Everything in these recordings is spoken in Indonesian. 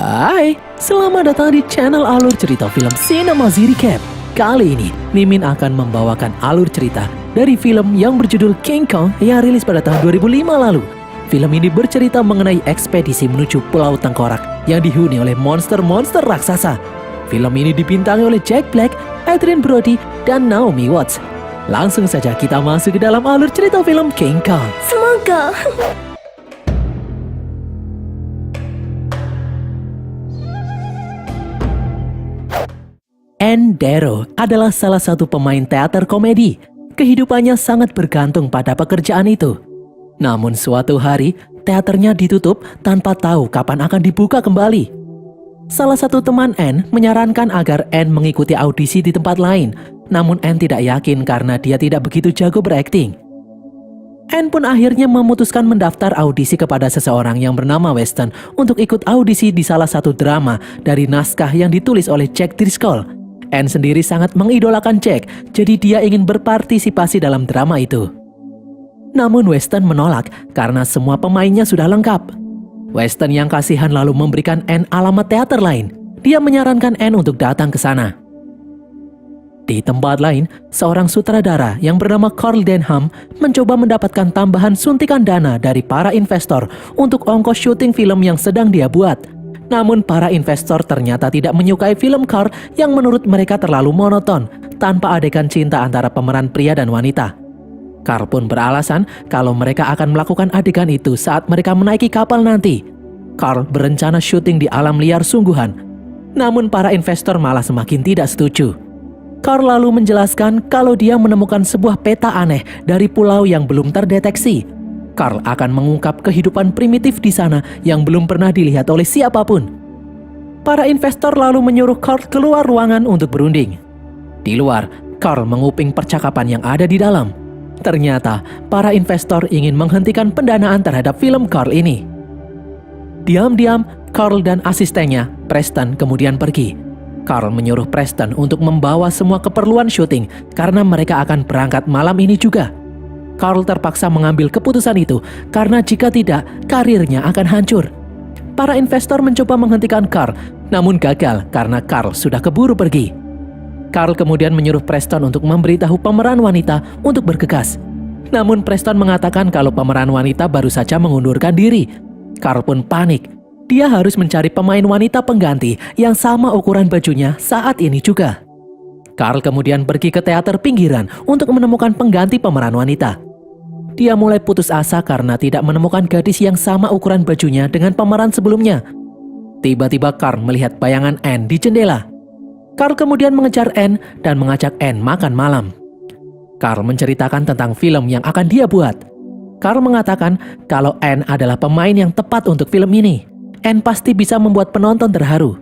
Hai, selamat datang di channel alur cerita film Cinema Recap. Kali ini, Mimin akan membawakan alur cerita dari film yang berjudul King Kong yang rilis pada tahun 2005 lalu. Film ini bercerita mengenai ekspedisi menuju Pulau Tengkorak yang dihuni oleh monster-monster raksasa. Film ini dibintangi oleh Jack Black, Adrien Brody, dan Naomi Watts. Langsung saja kita masuk ke dalam alur cerita film King Kong. Semoga. Anne Darrow adalah salah satu pemain teater komedi. Kehidupannya sangat bergantung pada pekerjaan itu. Namun suatu hari, teaternya ditutup tanpa tahu kapan akan dibuka kembali. Salah satu teman Anne menyarankan agar Anne mengikuti audisi di tempat lain. Namun Anne tidak yakin karena dia tidak begitu jago berakting. Anne pun akhirnya memutuskan mendaftar audisi kepada seseorang yang bernama Weston untuk ikut audisi di salah satu drama dari naskah yang ditulis oleh Jack Driscoll. Anne sendiri sangat mengidolakan Jack, jadi dia ingin berpartisipasi dalam drama itu. Namun Weston menolak karena semua pemainnya sudah lengkap. Weston yang kasihan lalu memberikan Anne alamat teater lain. Dia menyarankan Anne untuk datang ke sana. Di tempat lain, seorang sutradara yang bernama Carl Denham mencoba mendapatkan tambahan suntikan dana dari para investor untuk ongkos syuting film yang sedang dia buat. Namun para investor ternyata tidak menyukai film Carl yang menurut mereka terlalu monoton, tanpa adegan cinta antara pemeran pria dan wanita. Carl pun beralasan kalau mereka akan melakukan adegan itu saat mereka menaiki kapal nanti. Carl berencana syuting di alam liar sungguhan. Namun para investor malah semakin tidak setuju. Carl lalu menjelaskan kalau dia menemukan sebuah peta aneh dari pulau yang belum terdeteksi. Carl akan mengungkap kehidupan primitif di sana yang belum pernah dilihat oleh siapapun. Para investor lalu menyuruh Carl keluar ruangan untuk berunding. Di luar, Carl menguping percakapan yang ada di dalam. Ternyata, para investor ingin menghentikan pendanaan terhadap film Carl ini. Diam-diam, Carl dan asistennya, Preston, kemudian pergi. Carl menyuruh Preston untuk membawa semua keperluan syuting karena mereka akan berangkat malam ini juga. Carl terpaksa mengambil keputusan itu karena jika tidak, karirnya akan hancur. Para investor mencoba menghentikan Carl, namun gagal karena Carl sudah keburu pergi. Carl kemudian menyuruh Preston untuk memberitahu pemeran wanita untuk bergegas. Namun Preston mengatakan kalau pemeran wanita baru saja mengundurkan diri. Carl pun panik. Dia harus mencari pemain wanita pengganti yang sama ukuran bajunya saat ini juga. Carl kemudian pergi ke teater pinggiran untuk menemukan pengganti pemeran wanita. Dia mulai putus asa karena tidak menemukan gadis yang sama ukuran bajunya dengan pemeran sebelumnya. Tiba-tiba Carl melihat bayangan Anne di jendela. Carl kemudian mengejar Anne dan mengajak Anne makan malam. Carl menceritakan tentang film yang akan dia buat. Carl mengatakan kalau Anne adalah pemain yang tepat untuk film ini. Anne pasti bisa membuat penonton terharu.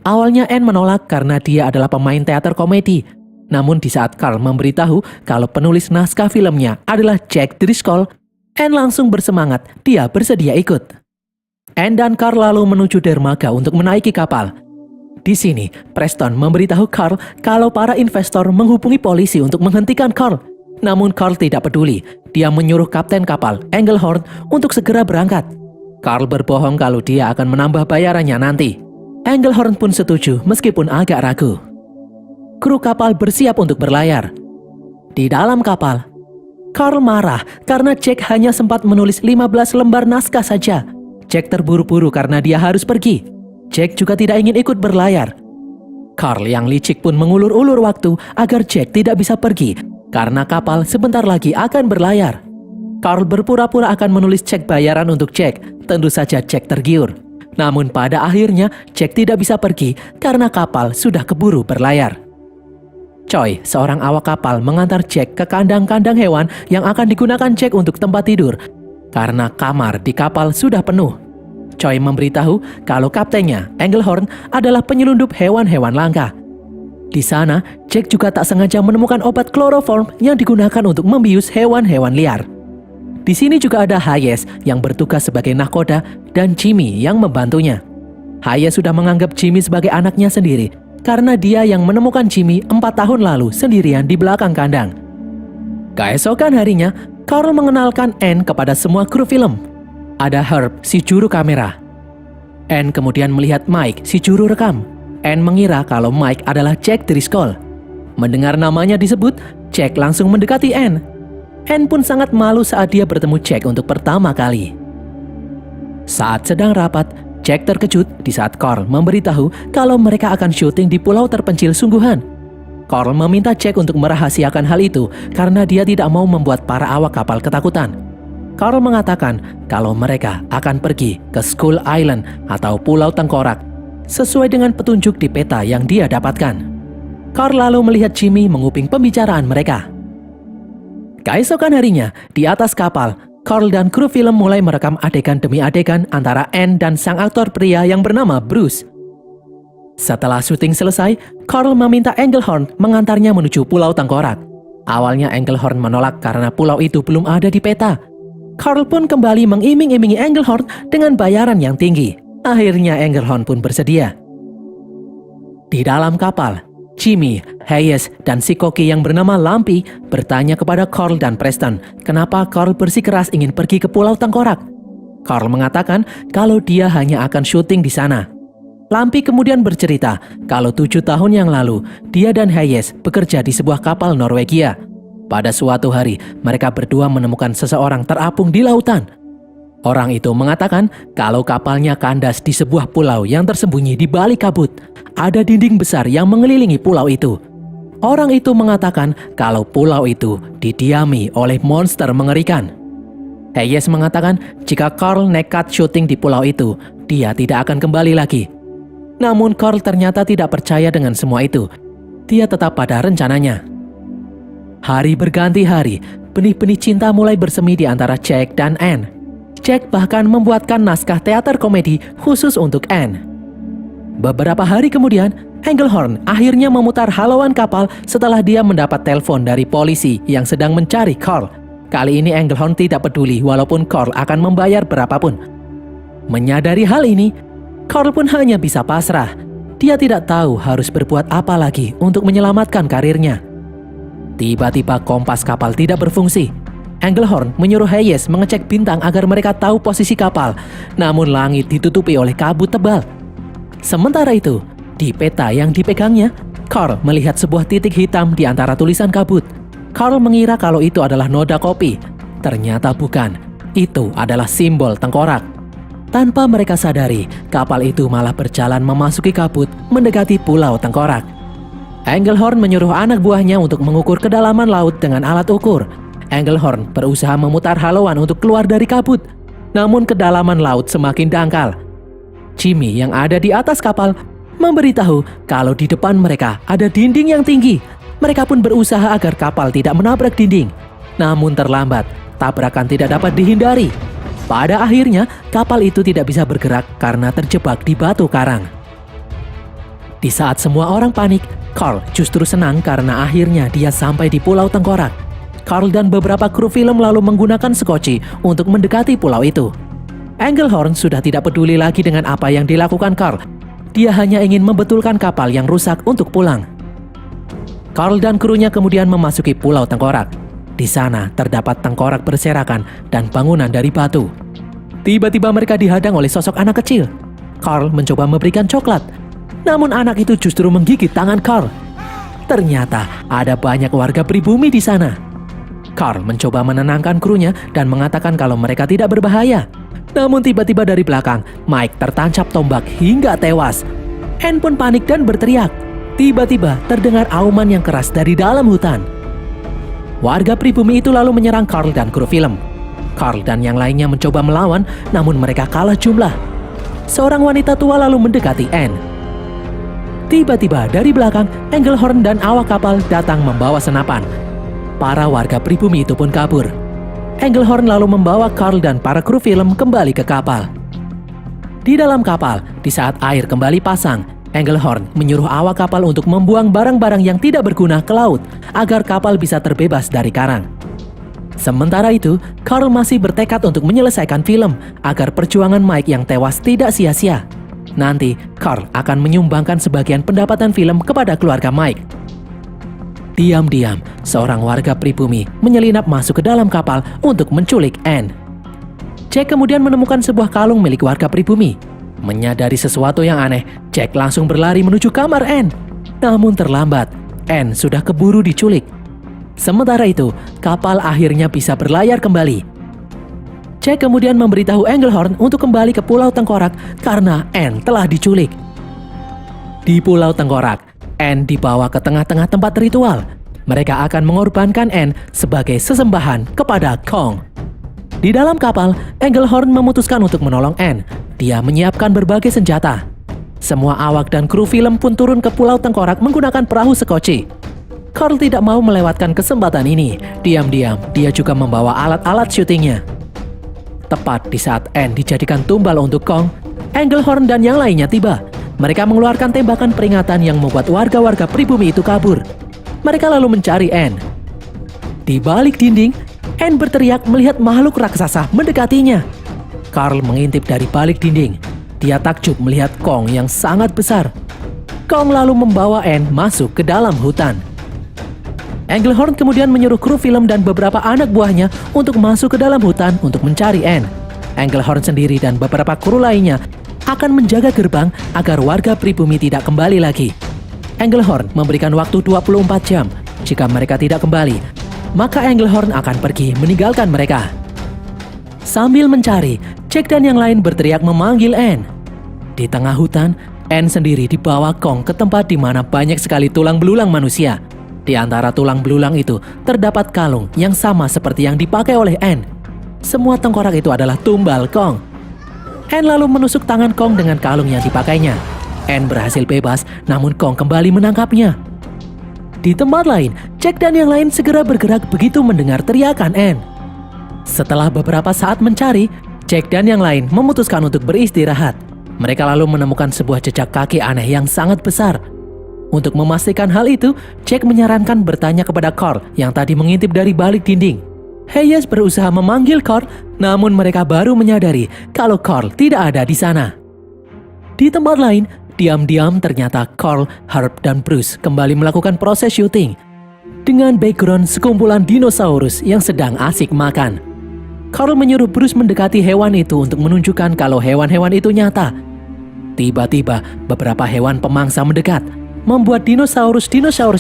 Awalnya Anne menolak karena dia adalah pemain teater komedi. Namun di saat Carl memberitahu kalau penulis naskah filmnya adalah Jack Driscoll, Anne langsung bersemangat, dia bersedia ikut. Anne dan Carl lalu menuju dermaga untuk menaiki kapal. Di sini, Preston memberitahu Carl kalau para investor menghubungi polisi untuk menghentikan Carl. Namun Carl tidak peduli, dia menyuruh kapten kapal, Engelhorn, untuk segera berangkat. Carl berbohong kalau dia akan menambah bayarannya nanti. Engelhorn pun setuju meskipun agak ragu. Kru kapal bersiap untuk berlayar. Di dalam kapal, Carl marah karena Jack hanya sempat menulis 15 lembar naskah saja. Jack terburu-buru karena dia harus pergi. Jack juga tidak ingin ikut berlayar. Carl yang licik pun mengulur-ulur waktu agar Jack tidak bisa pergi karena kapal sebentar lagi akan berlayar. Carl berpura-pura akan menulis cek bayaran untuk Jack. Tentu saja Jack tergiur. Namun pada akhirnya Jack tidak bisa pergi karena kapal sudah keburu berlayar. Choi, seorang awak kapal, mengantar Jack ke kandang-kandang hewan yang akan digunakan Jack untuk tempat tidur karena kamar di kapal sudah penuh. Choi memberitahu kalau kaptennya, Engelhorn, adalah penyelundup hewan-hewan langka. Di sana, Jack juga tak sengaja menemukan obat kloroform yang digunakan untuk membius hewan-hewan liar. Di sini juga ada Hayes yang bertugas sebagai nahkoda dan Jimmy yang membantunya. Hayes sudah menganggap Jimmy sebagai anaknya sendiri karena dia yang menemukan Jimmy 4 tahun lalu sendirian di belakang kandang. Keesokan harinya, Carl mengenalkan Anne kepada semua kru film. Ada Herb, si juru kamera. Anne kemudian melihat Mike, si juru rekam. Anne mengira kalau Mike adalah Jack Driscoll. Mendengar namanya disebut, Jack langsung mendekati Anne. Anne pun sangat malu saat dia bertemu Jack untuk pertama kali. Saat sedang rapat, Jack terkejut di saat Carl memberitahu kalau mereka akan syuting di pulau terpencil sungguhan. Carl meminta Jack untuk merahasiakan hal itu karena dia tidak mau membuat para awak kapal ketakutan. Carl mengatakan kalau mereka akan pergi ke Skull Island atau Pulau Tengkorak sesuai dengan petunjuk di peta yang dia dapatkan. Carl lalu melihat Jimmy menguping pembicaraan mereka. Keesokan harinya, di atas kapal, Carl dan kru film mulai merekam adegan demi adegan antara Anne dan sang aktor pria yang bernama Bruce. Setelah syuting selesai, Carl meminta Engelhorn mengantarnya menuju Pulau Tengkorak. Awalnya Engelhorn menolak karena pulau itu belum ada di peta. Carl pun kembali mengiming-imingi Engelhorn dengan bayaran yang tinggi. Akhirnya Engelhorn pun bersedia. Di dalam kapal, Jimmy, Hayes, dan si koki yang bernama Lumpy bertanya kepada Carl dan Preston kenapa Carl bersikeras ingin pergi ke Pulau Tengkorak. Carl mengatakan kalau dia hanya akan syuting di sana. Lumpy kemudian bercerita kalau 7 tahun yang lalu dia dan Hayes bekerja di sebuah kapal Norwegia. Pada suatu hari, mereka berdua menemukan seseorang terapung di lautan. Orang itu mengatakan kalau kapalnya kandas di sebuah pulau yang tersembunyi di balik kabut. Ada dinding besar yang mengelilingi pulau itu. Orang itu mengatakan kalau pulau itu didiami oleh monster mengerikan. Hayes mengatakan jika Carl nekat syuting di pulau itu, dia tidak akan kembali lagi. Namun Carl ternyata tidak percaya dengan semua itu. Dia tetap pada rencananya. Hari berganti hari, benih-benih cinta mulai bersemi di antara Jack dan Anne. Jack bahkan membuatkan naskah teater komedi khusus untuk Anne. Beberapa hari kemudian, Engelhorn akhirnya memutar halauan kapal setelah dia mendapat telepon dari polisi yang sedang mencari Carl. Kali ini Engelhorn tidak peduli walaupun Carl akan membayar berapapun. Menyadari hal ini, Carl pun hanya bisa pasrah. Dia tidak tahu harus berbuat apa lagi untuk menyelamatkan karirnya. Tiba-tiba kompas kapal tidak berfungsi. Engelhorn menyuruh Hayes mengecek bintang agar mereka tahu posisi kapal, namun langit ditutupi oleh kabut tebal. Sementara itu, di peta yang dipegangnya, Carl melihat sebuah titik hitam di antara tulisan kabut. Carl mengira kalau itu adalah noda kopi. Ternyata bukan. Itu adalah simbol tengkorak. Tanpa mereka sadari, kapal itu malah berjalan memasuki kabut mendekati Pulau Tengkorak. Engelhorn menyuruh anak buahnya untuk mengukur kedalaman laut dengan alat ukur. Engelhorn berusaha memutar halauan untuk keluar dari kabut. Namun kedalaman laut semakin dangkal. Jimmy yang ada di atas kapal memberitahu kalau di depan mereka ada dinding yang tinggi. Mereka pun berusaha agar kapal tidak menabrak dinding. Namun terlambat, tabrakan tidak dapat dihindari. Pada akhirnya, kapal itu tidak bisa bergerak karena terjebak di batu karang. Di saat semua orang panik, Carl justru senang karena akhirnya dia sampai di Pulau Tengkorak. Carl dan beberapa kru film lalu menggunakan skoci untuk mendekati pulau itu. Engelhorn sudah tidak peduli lagi dengan apa yang dilakukan Carl. Dia hanya ingin membetulkan kapal yang rusak untuk pulang. Carl dan krunya kemudian memasuki Pulau Tengkorak. Di sana terdapat tengkorak berserakan dan bangunan dari batu. Tiba-tiba mereka dihadang oleh sosok anak kecil. Carl mencoba memberikan coklat. Namun anak itu justru menggigit tangan Carl. Ternyata ada banyak warga pribumi di sana. Carl mencoba menenangkan krunya dan mengatakan kalau mereka tidak berbahaya. Namun tiba-tiba dari belakang, Mike tertancap tombak hingga tewas. Anne pun panik dan berteriak. Tiba-tiba terdengar auman yang keras dari dalam hutan. Warga pribumi itu lalu menyerang Carl dan kru film. Carl dan yang lainnya mencoba melawan, namun mereka kalah jumlah. Seorang wanita tua lalu mendekati Anne. Tiba-tiba dari belakang, Engelhorn dan awak kapal datang membawa senapan. Para warga pribumi itu pun kabur. Engelhorn lalu membawa Carl dan para kru film kembali ke kapal. Di dalam kapal, di saat air kembali pasang, Engelhorn menyuruh awak kapal untuk membuang barang-barang yang tidak berguna ke laut agar kapal bisa terbebas dari karang. Sementara itu, Carl masih bertekad untuk menyelesaikan film agar perjuangan Mike yang tewas tidak sia-sia. Nanti, Carl akan menyumbangkan sebagian pendapatan film kepada keluarga Mike. Diam-diam, seorang warga pribumi menyelinap masuk ke dalam kapal untuk menculik Anne. Jack kemudian menemukan sebuah kalung milik warga pribumi. Menyadari sesuatu yang aneh, Jack langsung berlari menuju kamar Anne. Namun terlambat, Anne sudah keburu diculik. Sementara itu, kapal akhirnya bisa berlayar kembali. Jack kemudian memberitahu Englehorn untuk kembali ke Pulau Tengkorak karena Anne telah diculik. Di Pulau Tengkorak, Anne dibawa ke tengah-tengah tempat ritual. Mereka akan mengorbankan Anne sebagai sesembahan kepada Kong. Di dalam kapal, Englehorn memutuskan untuk menolong Anne. Dia menyiapkan berbagai senjata. Semua awak dan kru film pun turun ke Pulau Tengkorak menggunakan perahu sekoci. Carl tidak mau melewatkan kesempatan ini. Diam-diam, dia juga membawa alat-alat syutingnya. Tepat di saat Anne dijadikan tumbal untuk Kong, Englehorn dan yang lainnya tiba. Mereka mengeluarkan tembakan peringatan yang membuat warga-warga pribumi itu kabur. Mereka lalu mencari Anne. Di balik dinding, Anne berteriak melihat makhluk raksasa mendekatinya. Carl mengintip dari balik dinding. Dia takjub melihat Kong yang sangat besar. Kong lalu membawa Anne masuk ke dalam hutan. Englehorn kemudian menyuruh kru film dan beberapa anak buahnya untuk masuk ke dalam hutan untuk mencari Anne. Englehorn sendiri dan beberapa kru lainnya akan menjaga gerbang agar warga pribumi tidak kembali lagi. Englehorn memberikan waktu 24 jam. Jika mereka tidak kembali, maka Englehorn akan pergi meninggalkan mereka. Sambil mencari, Jack dan yang lain berteriak memanggil Anne. Di tengah hutan, Anne sendiri dibawa Kong ke tempat di mana banyak sekali tulang belulang manusia. Di antara tulang belulang itu terdapat kalung yang sama seperti yang dipakai oleh Anne. Semua tengkorak itu adalah tumbal Kong. Anne lalu menusuk tangan Kong dengan kalung yang dipakainya. Anne berhasil bebas, namun Kong kembali menangkapnya. Di tempat lain, Jack dan yang lain segera bergerak begitu mendengar teriakan Anne. Setelah beberapa saat mencari, Jack dan yang lain memutuskan untuk beristirahat. Mereka lalu menemukan sebuah jejak kaki aneh yang sangat besar. Untuk memastikan hal itu, Jack menyarankan bertanya kepada Carl yang tadi mengintip dari balik dinding. Hayes berusaha memanggil Carl, namun mereka baru menyadari kalau Carl tidak ada di sana. Di tempat lain, diam-diam ternyata Carl, Herb, dan Bruce kembali melakukan proses syuting. Dengan background sekumpulan dinosaurus yang sedang asik makan. Carl menyuruh Bruce mendekati hewan itu untuk menunjukkan kalau hewan-hewan itu nyata. Tiba-tiba, beberapa hewan pemangsa mendekat, membuat dinosaurus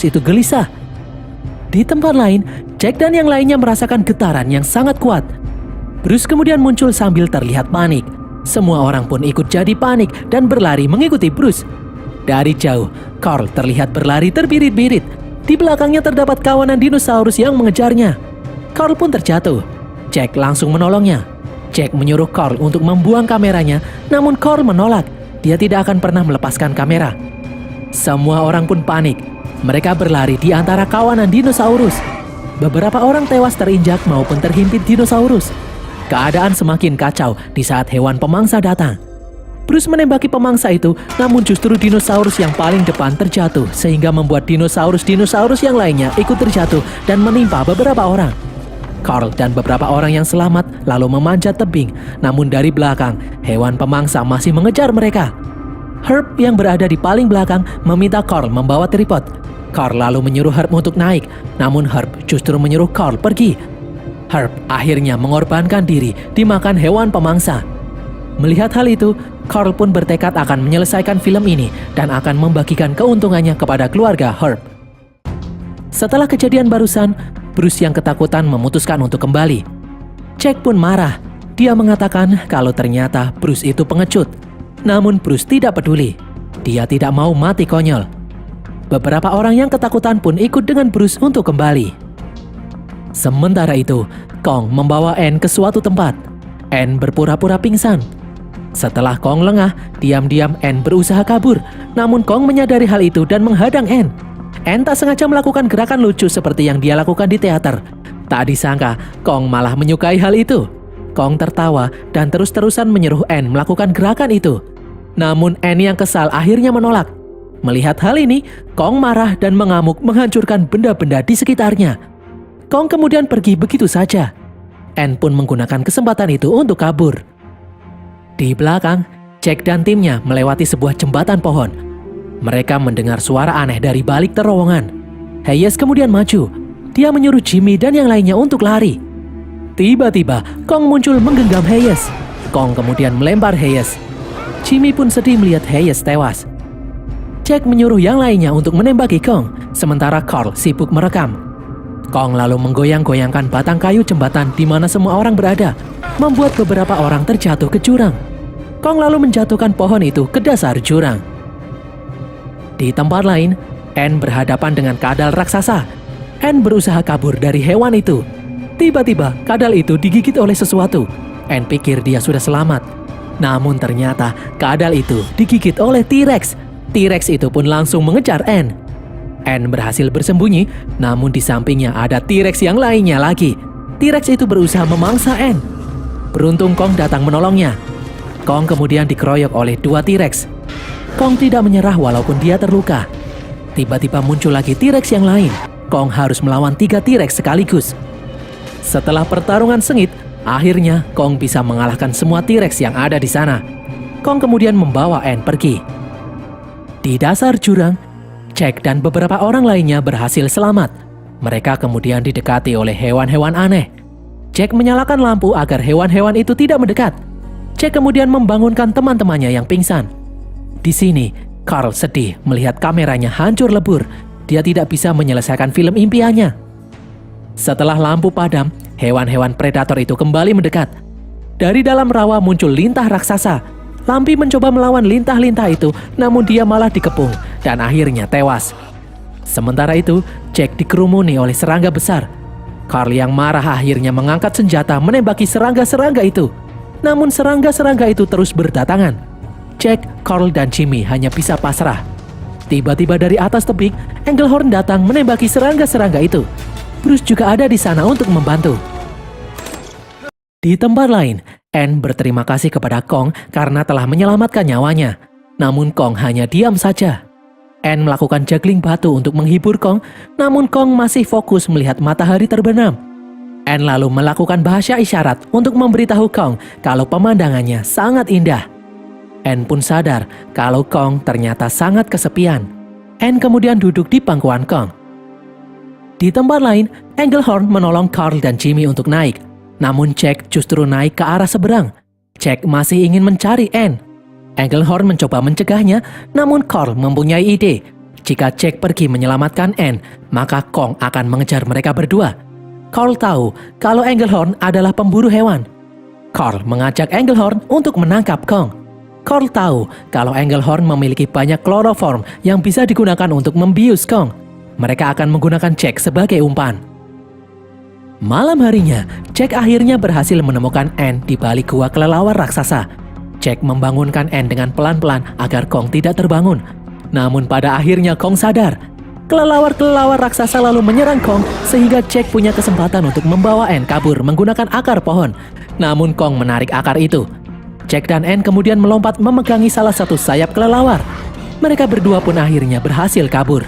itu gelisah. Di tempat lain, Jack dan yang lainnya merasakan getaran yang sangat kuat. Bruce kemudian muncul sambil terlihat panik. Semua orang pun ikut jadi panik dan berlari mengikuti Bruce. Dari jauh, Carl terlihat berlari terbirit-birit. Di belakangnya terdapat kawanan dinosaurus yang mengejarnya. Carl pun terjatuh. Jack langsung menolongnya. Jack menyuruh Carl untuk membuang kameranya, namun Carl menolak. Dia tidak akan pernah melepaskan kamera. Semua orang pun panik. Mereka berlari di antara kawanan dinosaurus. Beberapa orang tewas terinjak maupun terhimpit dinosaurus. Keadaan semakin kacau di saat hewan pemangsa datang. Bruce menembaki pemangsa itu, namun justru dinosaurus yang paling depan terjatuh sehingga membuat dinosaurus yang lainnya ikut terjatuh dan menimpa beberapa orang. Carl dan beberapa orang yang selamat lalu memanjat tebing, namun dari belakang, hewan pemangsa masih mengejar mereka. Herb yang berada di paling belakang meminta Carl membawa tripod. Carl lalu menyuruh Herb untuk naik, namun Herb justru menyuruh Carl pergi. Herb akhirnya mengorbankan diri dimakan hewan pemangsa. Melihat hal itu, Carl pun bertekad akan menyelesaikan film ini dan akan membagikan keuntungannya kepada keluarga Herb. Setelah kejadian barusan, Bruce yang ketakutan memutuskan untuk kembali. Jack pun marah. Dia mengatakan kalau ternyata Bruce itu pengecut. Namun Bruce tidak peduli. Dia tidak mau mati konyol. Beberapa orang yang ketakutan pun ikut dengan Bruce untuk kembali. Sementara itu, Kong membawa Anne ke suatu tempat. Anne berpura-pura pingsan. Setelah Kong lengah, diam-diam Anne berusaha kabur. Namun Kong menyadari hal itu dan menghadang Anne. Anne tak sengaja melakukan gerakan lucu seperti yang dia lakukan di teater. Tak disangka, Kong malah menyukai hal itu. Kong tertawa dan terus-terusan menyuruh Anne melakukan gerakan itu. Namun Anne yang kesal akhirnya menolak. Melihat hal ini, Kong marah dan mengamuk menghancurkan benda-benda di sekitarnya. Kong kemudian pergi begitu saja. Anne pun menggunakan kesempatan itu untuk kabur. Di belakang, Jack dan timnya melewati sebuah jembatan pohon. Mereka mendengar suara aneh dari balik terowongan. Hayes kemudian maju. Dia menyuruh Jimmy dan yang lainnya untuk lari. Tiba-tiba, Kong muncul menggenggam Hayes. Kong kemudian melempar Hayes. Jimmy pun sedih melihat Hayes tewas. Jack menyuruh yang lainnya untuk menembaki Kong, sementara Carl sibuk merekam. Kong lalu menggoyang-goyangkan batang kayu jembatan di mana semua orang berada, membuat beberapa orang terjatuh ke jurang. Kong lalu menjatuhkan pohon itu ke dasar jurang. Di tempat lain, Anne berhadapan dengan kadal raksasa. Anne berusaha kabur dari hewan itu. Tiba-tiba, kadal itu digigit oleh sesuatu. Anne pikir dia sudah selamat. Namun ternyata, kadal itu digigit oleh T-Rex. T-Rex itu pun langsung mengejar Anne. Anne berhasil bersembunyi, namun di sampingnya ada T-Rex yang lainnya lagi. T-Rex itu berusaha memangsa Anne. Beruntung Kong datang menolongnya. Kong kemudian dikeroyok oleh 2 T-Rex. Kong tidak menyerah walaupun dia terluka. Tiba-tiba muncul lagi T-Rex yang lain. Kong harus melawan 3 T-Rex sekaligus. Setelah pertarungan sengit, akhirnya Kong bisa mengalahkan semua T-Rex yang ada di sana. Kong kemudian membawa Anne pergi. Di dasar jurang, Jack dan beberapa orang lainnya berhasil selamat. Mereka kemudian didekati oleh hewan-hewan aneh. Jack menyalakan lampu agar hewan-hewan itu tidak mendekat. Jack kemudian membangunkan teman-temannya yang pingsan. Di sini, Carl sedih melihat kameranya hancur lebur. Dia tidak bisa menyelesaikan film impiannya. Setelah lampu padam, hewan-hewan predator itu kembali mendekat. Dari dalam rawa muncul lintah raksasa. Lampi mencoba melawan lintah-lintah itu, namun dia malah dikepung dan akhirnya tewas. Sementara itu, Jack dikerumuni oleh serangga besar. Carl yang marah akhirnya mengangkat senjata menembaki serangga-serangga itu. Namun serangga-serangga itu terus berdatangan. Jack, Carl, dan Jimmy hanya bisa pasrah. Tiba-tiba dari atas tebing, Engelhorn datang menembaki serangga-serangga itu. Bruce juga ada di sana untuk membantu. Di tempat lain, Anne berterima kasih kepada Kong karena telah menyelamatkan nyawanya. Namun Kong hanya diam saja. Anne melakukan juggling batu untuk menghibur Kong, namun Kong masih fokus melihat matahari terbenam. Anne lalu melakukan bahasa isyarat untuk memberitahu Kong kalau pemandangannya sangat indah. Anne pun sadar kalau Kong ternyata sangat kesepian. Anne kemudian duduk di pangkuan Kong. Di tempat lain, Engelhorn menolong Carl dan Jimmy untuk naik. Namun Jack justru naik ke arah seberang. Jack masih ingin mencari Anne. Engelhorn mencoba mencegahnya, namun Carl mempunyai ide. Jika Jack pergi menyelamatkan Anne, maka Kong akan mengejar mereka berdua. Carl tahu kalau Engelhorn adalah pemburu hewan. Carl mengajak Engelhorn untuk menangkap Kong. Carl tahu kalau Engelhorn memiliki banyak chloroform yang bisa digunakan untuk membius Kong. Mereka akan menggunakan Jack sebagai umpan. Malam harinya, Jack akhirnya berhasil menemukan Anne di balik gua kelelawar raksasa. Jack membangunkan Anne dengan pelan-pelan agar Kong tidak terbangun. Namun pada akhirnya Kong sadar. Kelelawar-kelelawar raksasa lalu menyerang Kong sehingga Jack punya kesempatan untuk membawa Anne kabur menggunakan akar pohon. Namun Kong menarik akar itu. Jack dan Anne kemudian melompat memegangi salah satu sayap kelelawar. Mereka berdua pun akhirnya berhasil kabur.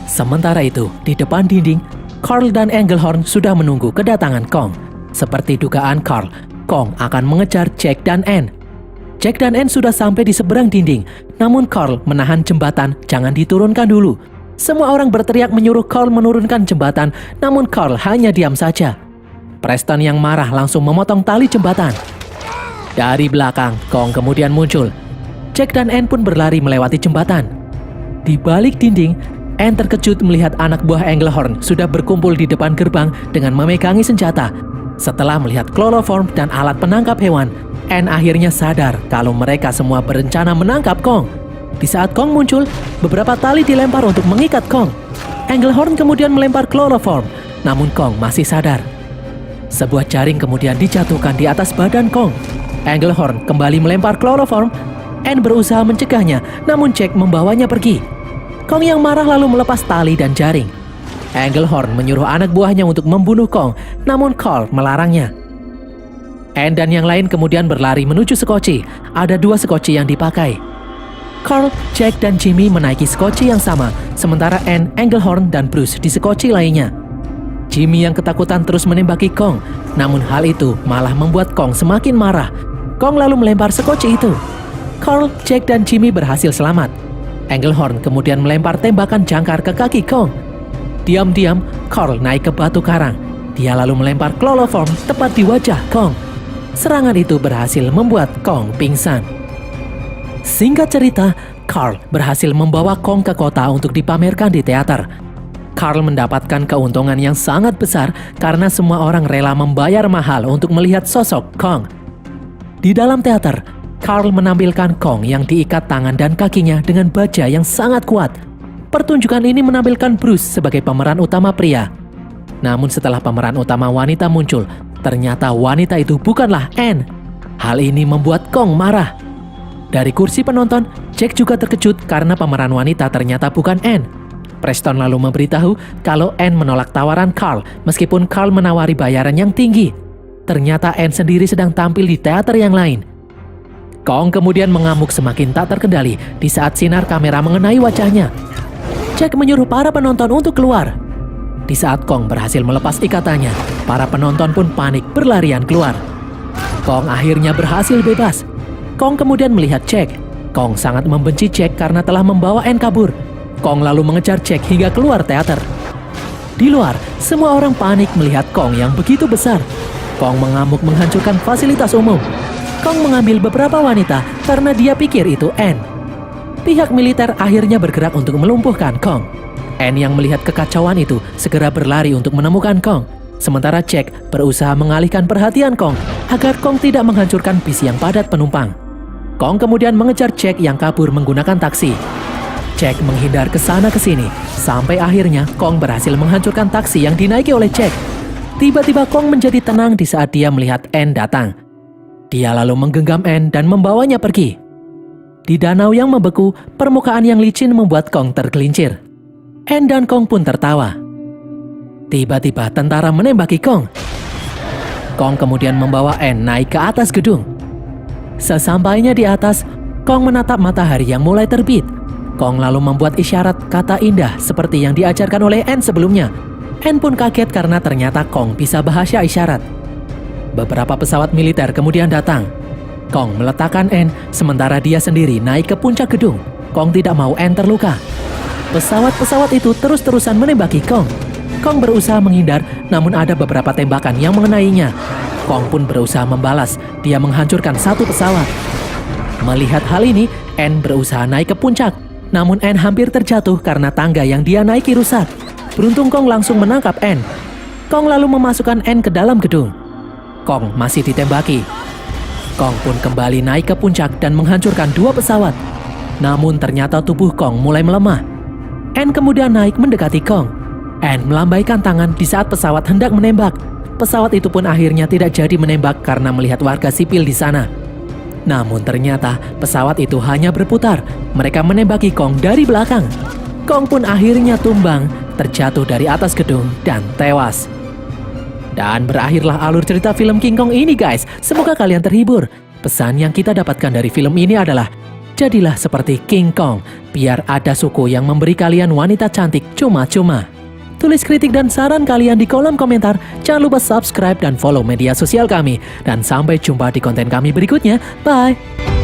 Sementara itu, di depan dinding, Carl dan Engelhorn sudah menunggu kedatangan Kong. Seperti dugaan Carl, Kong akan mengejar Jack dan Anne. Jack dan Anne sudah sampai di seberang dinding, namun Carl menahan jembatan, jangan diturunkan dulu. Semua orang berteriak menyuruh Carl menurunkan jembatan, namun Carl hanya diam saja. Preston yang marah langsung memotong tali jembatan. Dari belakang, Kong kemudian muncul. Jack dan Anne pun berlari melewati jembatan. Di balik dinding, Anne terkejut melihat anak buah Engelhorn sudah berkumpul di depan gerbang dengan memegangi senjata. Setelah melihat chloroform dan alat penangkap hewan, Anne akhirnya sadar kalau mereka semua berencana menangkap Kong. Di saat Kong muncul, beberapa tali dilempar untuk mengikat Kong. Engelhorn kemudian melempar chloroform, namun Kong masih sadar. Sebuah jaring kemudian dijatuhkan di atas badan Kong. Engelhorn kembali melempar chloroform. Anne berusaha mencegahnya, namun Jack membawanya pergi. Kong yang marah lalu melepas tali dan jaring. Engelhorn menyuruh anak buahnya untuk membunuh Kong, namun Carl melarangnya. Anne dan yang lain kemudian berlari menuju sekoci. Ada 2 sekoci yang dipakai. Carl, Jack, dan Jimmy menaiki sekoci yang sama, sementara Anne, Engelhorn, dan Bruce di sekoci lainnya. Jimmy yang ketakutan terus menembaki Kong, namun hal itu malah membuat Kong semakin marah. Kong lalu melempar sekoci itu. Carl, Jack, dan Jimmy berhasil selamat. Engelhorn kemudian melempar tembakan jangkar ke kaki Kong. Diam-diam, Carl naik ke batu karang. Dia lalu melempar chloroform tepat di wajah Kong. Serangan itu berhasil membuat Kong pingsan. Singkat cerita, Carl berhasil membawa Kong ke kota untuk dipamerkan di teater. Carl mendapatkan keuntungan yang sangat besar karena semua orang rela membayar mahal untuk melihat sosok Kong. Di dalam teater, Carl menampilkan Kong yang diikat tangan dan kakinya dengan baja yang sangat kuat. Pertunjukan ini menampilkan Bruce sebagai pemeran utama pria. Namun setelah pemeran utama wanita muncul, ternyata wanita itu bukanlah Anne. Hal ini membuat Kong marah. Dari kursi penonton, Jack juga terkejut karena pemeran wanita ternyata bukan Anne. Preston lalu memberitahu kalau Anne menolak tawaran Carl meskipun Carl menawari bayaran yang tinggi. Ternyata Anne sendiri sedang tampil di teater yang lain. Kong kemudian mengamuk semakin tak terkendali di saat sinar kamera mengenai wajahnya. Jack menyuruh para penonton untuk keluar. Di saat Kong berhasil melepas ikatannya, para penonton pun panik berlarian keluar. Kong akhirnya berhasil bebas. Kong kemudian melihat Jack. Kong sangat membenci Jack karena telah membawa Anne kabur. Kong lalu mengejar Jack hingga keluar teater. Di luar, semua orang panik melihat Kong yang begitu besar. Kong mengamuk menghancurkan fasilitas umum. Kong mengambil beberapa wanita karena dia pikir itu Anne. Pihak militer akhirnya bergerak untuk melumpuhkan Kong. Anne yang melihat kekacauan itu segera berlari untuk menemukan Kong. Sementara Jack berusaha mengalihkan perhatian Kong agar Kong tidak menghancurkan bis yang padat penumpang. Kong kemudian mengejar Jack yang kabur menggunakan taksi. Jack menghindar ke sana ke sini sampai akhirnya Kong berhasil menghancurkan taksi yang dinaiki oleh Jack. Tiba-tiba Kong menjadi tenang di saat dia melihat Anne datang. Dia lalu menggenggam Anne dan membawanya pergi. Di danau yang membeku, permukaan yang licin membuat Kong tergelincir. Anne dan Kong pun tertawa. Tiba-tiba tentara menembaki Kong. Kong kemudian membawa Anne naik ke atas gedung. Sesampainya di atas, Kong menatap matahari yang mulai terbit. Kong lalu membuat isyarat kata indah seperti yang diajarkan oleh Anne sebelumnya. Anne pun kaget karena ternyata Kong bisa bahasa isyarat. Beberapa pesawat militer kemudian datang. Kong meletakkan Anne sementara dia sendiri naik ke puncak gedung. Kong tidak mau Anne terluka. Pesawat-pesawat itu terus-terusan menembaki Kong. Kong berusaha menghindar, namun ada beberapa tembakan yang mengenainya. Kong pun berusaha membalas, dia menghancurkan satu pesawat. Melihat hal ini, Anne berusaha naik ke puncak. Namun Anne hampir terjatuh karena tangga yang dia naiki rusak. Beruntung Kong langsung menangkap Anne. Kong lalu memasukkan Anne ke dalam gedung. Kong masih ditembaki. Kong pun kembali naik ke puncak dan menghancurkan dua pesawat. Namun ternyata tubuh Kong mulai melemah. Anne kemudian naik mendekati Kong. Anne melambaikan tangan di saat pesawat hendak menembak. Pesawat itu pun akhirnya tidak jadi menembak karena melihat warga sipil di sana. Namun ternyata pesawat itu hanya berputar. Mereka menembaki Kong dari belakang. Kong pun akhirnya tumbang, terjatuh dari atas gedung dan tewas. Dan berakhirlah alur cerita film King Kong ini guys. Semoga kalian terhibur. Pesan yang kita dapatkan dari film ini adalah jadilah seperti King Kong, biar ada suku yang memberi kalian wanita cantik cuma-cuma. Tulis kritik dan saran kalian di kolom komentar. Jangan lupa subscribe dan follow media sosial kami. Dan sampai jumpa di konten kami berikutnya. Bye!